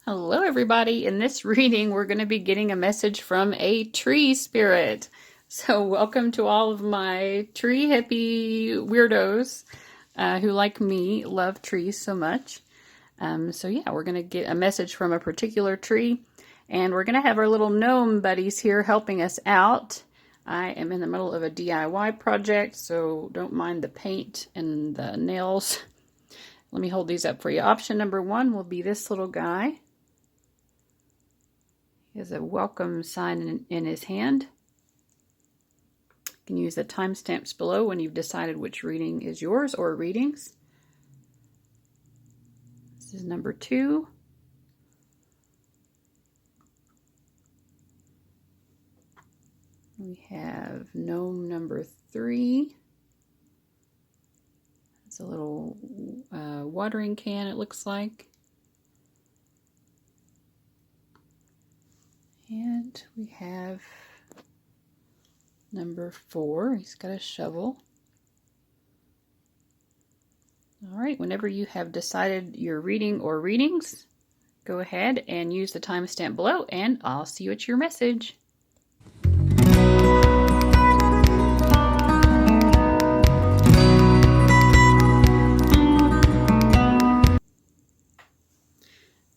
Hello, everybody. In this reading, we're going to be getting a message from a tree spirit. So welcome to all of my tree hippie weirdos who, like me, love trees so much. We're going to get a message from a particular tree, and we're going to have our little gnome buddies here helping us out. I am in the middle of a DIY project, so don't mind the paint and the nails. Let me hold these up for you. Option number 1 will be this little guy. He has a welcome sign in his hand. You can use the timestamps below when you've decided which reading is yours or readings. This is number 2. We have gnome number 3. It's a little watering can, it looks like. And we have number 4. He's got a shovel. All right, whenever you have decided your reading or readings, go ahead and use the timestamp below, and I'll see you at your message.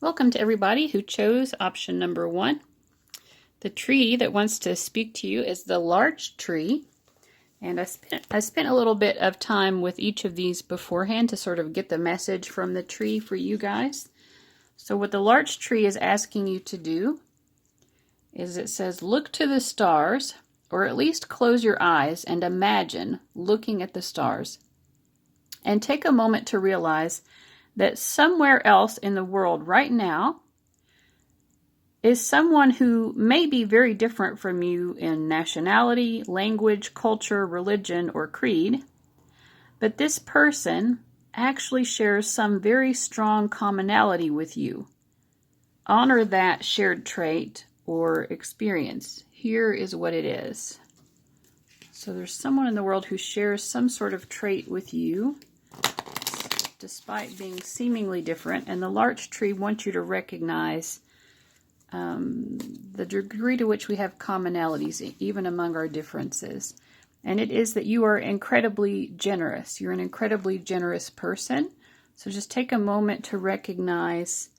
Welcome to everybody who chose option number 1. The tree that wants to speak to you is the larch tree, and I spent a little bit of time with each of these beforehand to sort of get the message from the tree for you guys. So what the larch tree is asking you to do is it says, look to the stars, or at least close your eyes and imagine looking at the stars. And take a moment to realize that somewhere else in the world right now is someone who may be very different from you in nationality, language, culture, religion, or creed, but this person actually shares some very strong commonality with you. Honor that shared trait or experience. Here is what it is. So there's someone in the world who shares some sort of trait with you, despite being seemingly different, and the larch tree wants you to recognize the degree to which we have commonalities, even among our differences. And it is that you are incredibly generous. You're an incredibly generous person. So just take a moment to recognize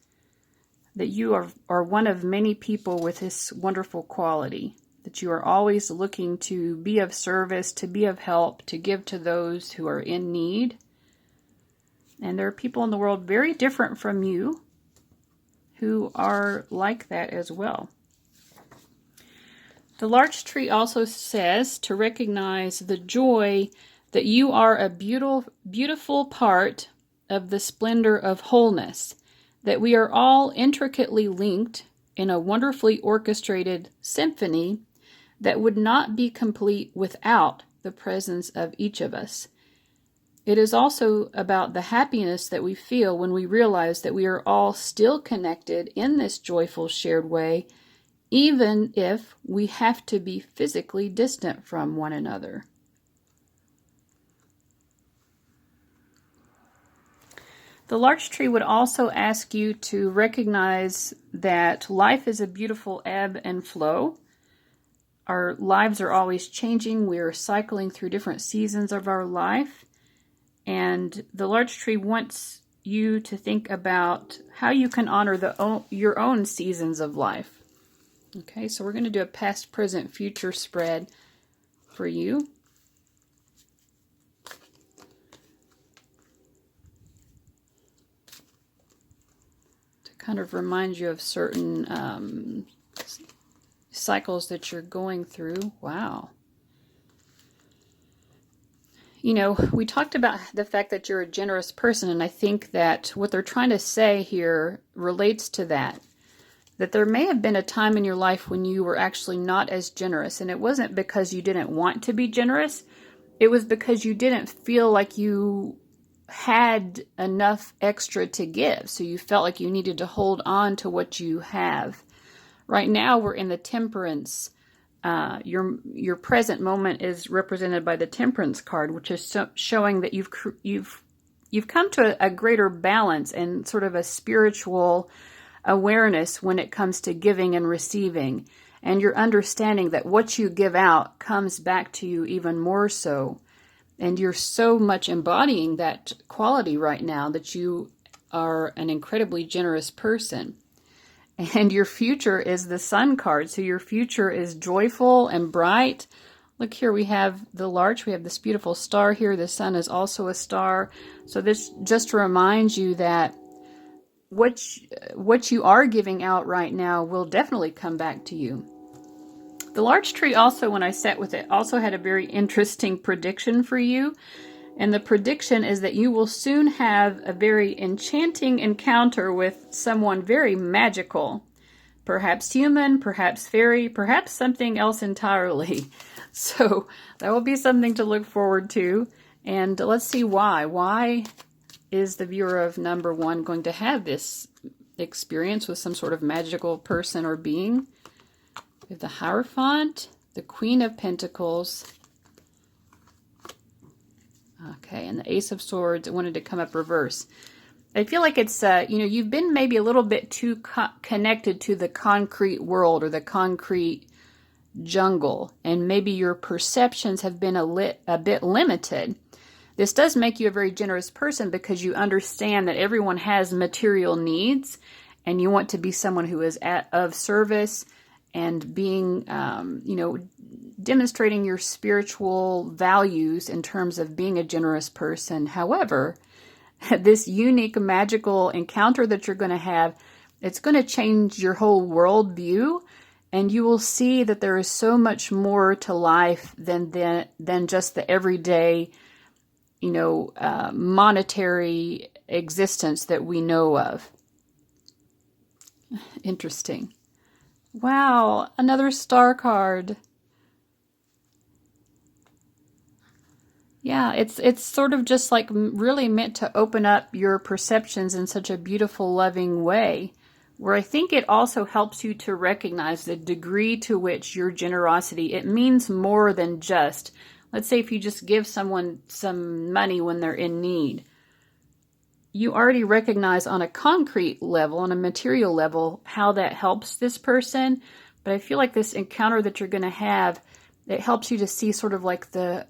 that you are one of many people with this wonderful quality, that you are always looking to be of service, to be of help, to give to those who are in need. And there are people in the world very different from you who are like that as well. The larch tree also says to recognize the joy that you are a beautiful part of the splendor of wholeness, that we are all intricately linked in a wonderfully orchestrated symphony that would not be complete without the presence of each of us. It is also about the happiness that we feel when we realize that we are all still connected in this joyful shared way, even if we have to be physically distant from one another. The larch tree would also ask you to recognize that life is a beautiful ebb and flow. Our lives are always changing. We are cycling through different seasons of our life. And the larch tree wants you to think about how you can honor your own seasons of life. Okay, so we're going to do a past, present, future spread for you. To kind of remind you of certain cycles that you're going through. Wow. You know, we talked about the fact that you're a generous person, and I think that what they're trying to say here relates to that. That there may have been a time in your life when you were actually not as generous, and it wasn't because you didn't want to be generous. It was because you didn't feel like you had enough extra to give, so you felt like you needed to hold on to what you have. Right now, we're in the temperance. Your present moment is represented by the Temperance card, which is showing that you've come to a greater balance and sort of a spiritual awareness when it comes to giving and receiving, and your understanding that what you give out comes back to you even more so. And you're so much embodying that quality right now that you are an incredibly generous person. And your future is the Sun card. So your future is joyful and bright. Look here, we have the larch. We have this beautiful star here. The sun is also a star. So this just reminds you that what you are giving out right now will definitely come back to you. The larch tree also, when I sat with it, also had a very interesting prediction for you. And the prediction is that you will soon have a very enchanting encounter with someone very magical. Perhaps human, perhaps fairy, perhaps something else entirely. So that will be something to look forward to. And let's see why. Why is the viewer of number 1 going to have this experience with some sort of magical person or being? We have the Hierophant, the Queen of Pentacles. Okay, and the Ace of Swords. It wanted to come up reverse. I feel like it's, you've been maybe a little bit too connected to the concrete world or the concrete jungle, and maybe your perceptions have been a bit limited. This does make you a very generous person because you understand that everyone has material needs, and you want to be someone who is of service and being, demonstrating your spiritual values in terms of being a generous person. However, this unique magical encounter that you're going to have, it's going to change your whole worldview, and you will see that there is so much more to life than just the everyday, monetary existence that we know of. Interesting. Wow, another star card. Yeah, it's sort of just like really meant to open up your perceptions in such a beautiful, loving way, where I think it also helps you to recognize the degree to which your generosity, it means more than just, let's say if you just give someone some money when they're in need. You already recognize on a concrete level, on a material level, how that helps this person. But I feel like this encounter that you're going to have, it helps you to see sort of like the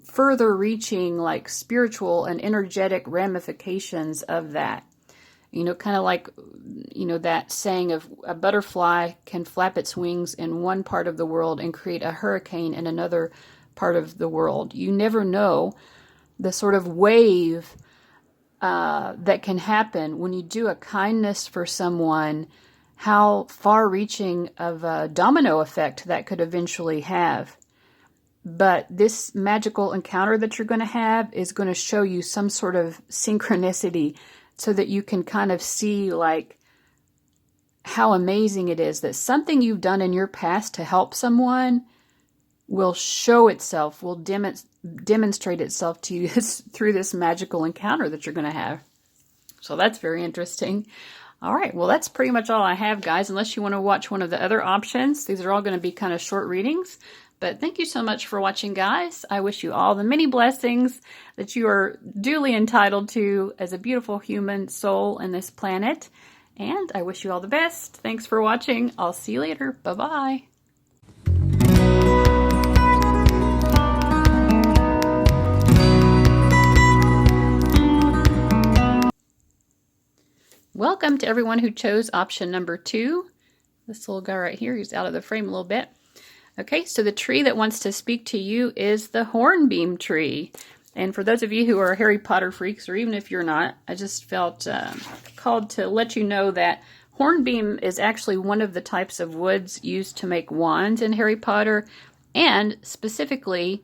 further reaching, like spiritual and energetic ramifications of that. Kind of like, that saying of a butterfly can flap its wings in one part of the world and create a hurricane in another part of the world. You never know the sort of wave that can happen when you do a kindness for someone, how far-reaching of a domino effect that could eventually have. But this magical encounter that you're going to have is going to show you some sort of synchronicity so that you can kind of see like how amazing it is that something you've done in your past to help someone will show itself, will demonstrate itself to you through this magical encounter that you're going to have. So that's very interesting. All right, well, that's pretty much all I have, guys, unless you want to watch one of the other options. These are all going to be kind of short readings. But thank you so much for watching, guys. I wish you all the many blessings that you are duly entitled to as a beautiful human soul in this planet. And I wish you all the best. Thanks for watching. I'll see you later. Bye-bye. Welcome to everyone who chose option number 2. This little guy right here, he's out of the frame a little bit. Okay, so the tree that wants to speak to you is the hornbeam tree. And for those of you who are Harry Potter freaks, or even if you're not, I just felt called to let you know that hornbeam is actually one of the types of woods used to make wands in Harry Potter. And specifically,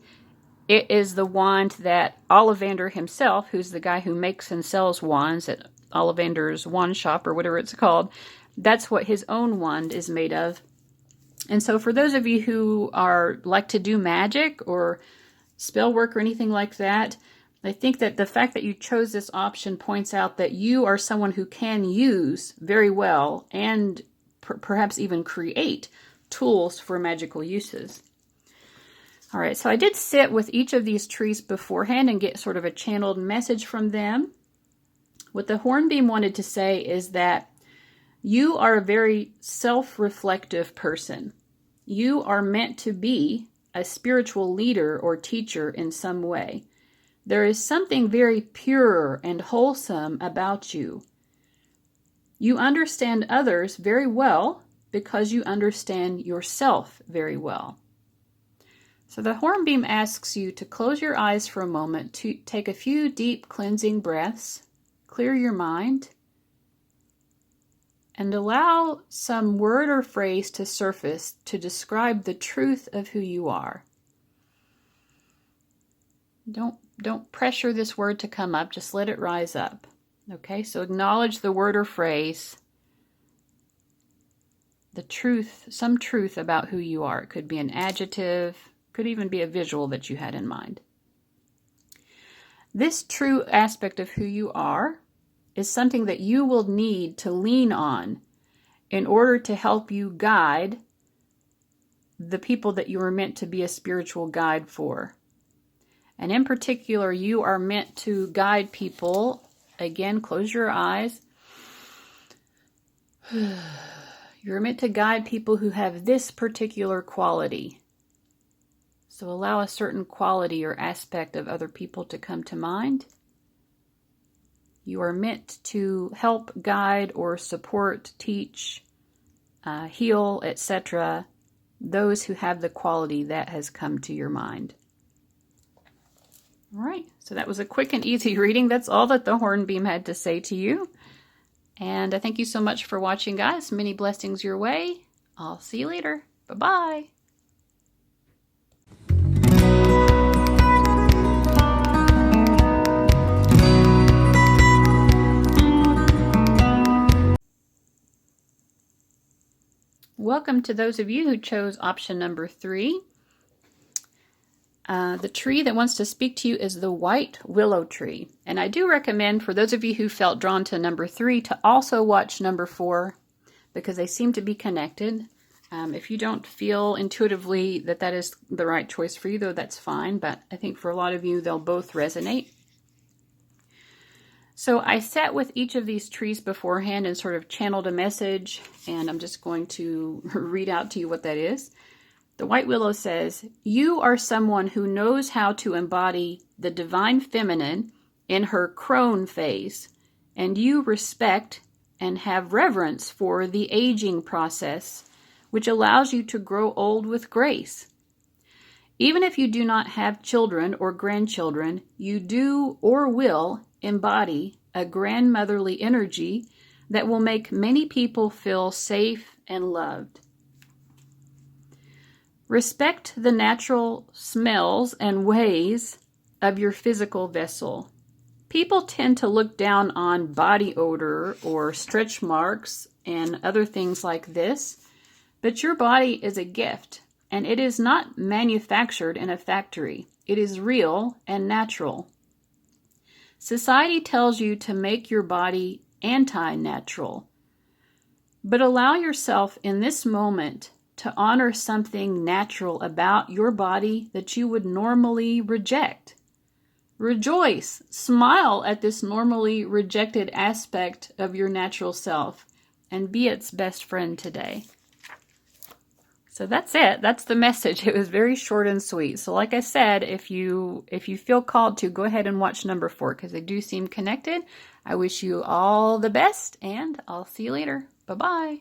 it is the wand that Ollivander himself, who's the guy who makes and sells wands at Ollivander's wand shop or whatever it's called, that's what his own wand is made of. And so for those of you who like to do magic or spell work or anything like that, I think that the fact that you chose this option points out that you are someone who can use very well and perhaps even create tools for magical uses. All right, so I did sit with each of these trees beforehand and get sort of a channeled message from them. What the hornbeam wanted to say is that You are a very self-reflective person. You are meant to be a spiritual leader or teacher in some way. There is something very pure and wholesome about you. You understand others very well because you understand yourself very well. So the hornbeam asks you to close your eyes for a moment, to take a few deep cleansing breaths, clear your mind, and allow some word or phrase to surface to describe the truth of who you are. Don't pressure this word to come up, just let it rise up. Okay, so acknowledge the word or phrase, the truth, some truth about who you are. It could be an adjective, could even be a visual that you had in mind. This true aspect of who you are is something that you will need to lean on in order to help you guide the people that you are meant to be a spiritual guide for. And in particular, you are meant to guide people. Again, close your eyes. You're meant to guide people who have this particular quality. So allow a certain quality or aspect of other people to come to mind. You are meant to help guide or support, teach, heal, etc. those who have the quality that has come to your mind. All right, so that was a quick and easy reading. That's all that the hornbeam had to say to you. And I thank you so much for watching, guys. Many blessings your way. I'll see you later. Bye-bye. Welcome to those of you who chose option number 3. The tree that wants to speak to you is the white willow tree. And I do recommend, for those of you who felt drawn to number 3, to also watch number 4, because they seem to be connected. If you don't feel intuitively that that is the right choice for you, though, that's fine. But I think for a lot of you, they'll both resonate. So I sat with each of these trees beforehand and sort of channeled a message, and I'm just going to read out to you what that is. The white willow says, you are someone who knows how to embody the divine feminine in her crone phase, and you respect and have reverence for the aging process, which allows you to grow old with grace. Even if you do not have children or grandchildren, you do or will embody a grandmotherly energy that will make many people feel safe and loved. Respect the natural smells and ways of your physical vessel. People tend to look down on body odor or stretch marks and other things like this, but your body is a gift, and it is not manufactured in a factory. It is real and natural. Society tells you to make your body anti-natural, but allow yourself in this moment to honor something natural about your body that you would normally reject. Rejoice, smile at this normally rejected aspect of your natural self, and be its best friend today. So that's it. That's the message. It was very short and sweet. So like I said, if you feel called to, go ahead and watch number 4, because they do seem connected. I wish you all the best, and I'll see you later. Bye-bye.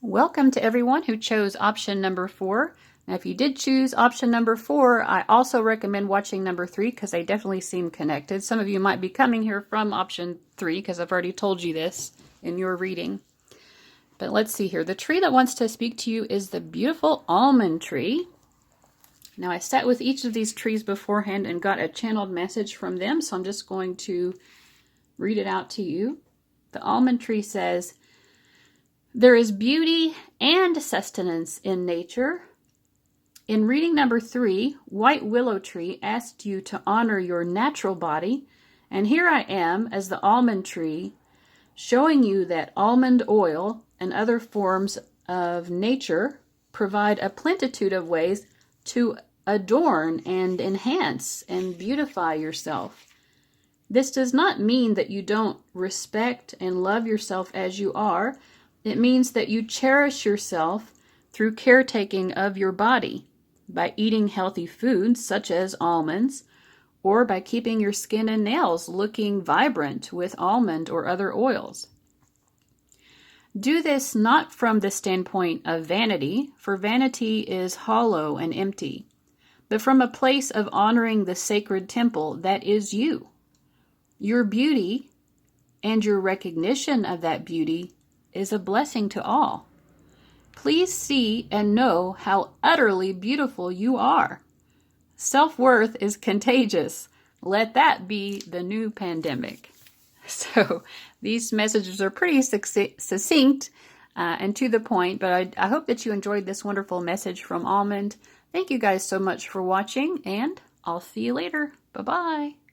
Welcome to everyone who chose option number 4. Now, if you did choose option number 4, I also recommend watching number 3 because they definitely seem connected. Some of you might be coming here from option 3 because I've already told you this in your reading. But let's see here. The tree that wants to speak to you is the beautiful almond tree. Now, I sat with each of these trees beforehand and got a channeled message from them, so I'm just going to read it out to you. The almond tree says, there is beauty and sustenance in nature. In reading number 3, White Willow Tree asked you to honor your natural body, and here I am as the almond tree, showing you that almond oil and other forms of nature provide a plenitude of ways to adorn and enhance and beautify yourself. This does not mean that you don't respect and love yourself as you are. It means that you cherish yourself through caretaking of your body by eating healthy foods such as almonds, or by keeping your skin and nails looking vibrant with almond or other oils. Do this not from the standpoint of vanity, for vanity is hollow and empty, but from a place of honoring the sacred temple that is you. Your beauty and your recognition of that beauty is a blessing to all. Please see and know how utterly beautiful you are. Self-worth is contagious. Let that be the new pandemic. So these messages are pretty succinct and to the point, but I hope that you enjoyed this wonderful message from Almond. Thank you guys so much for watching, and I'll see you later. Bye-bye.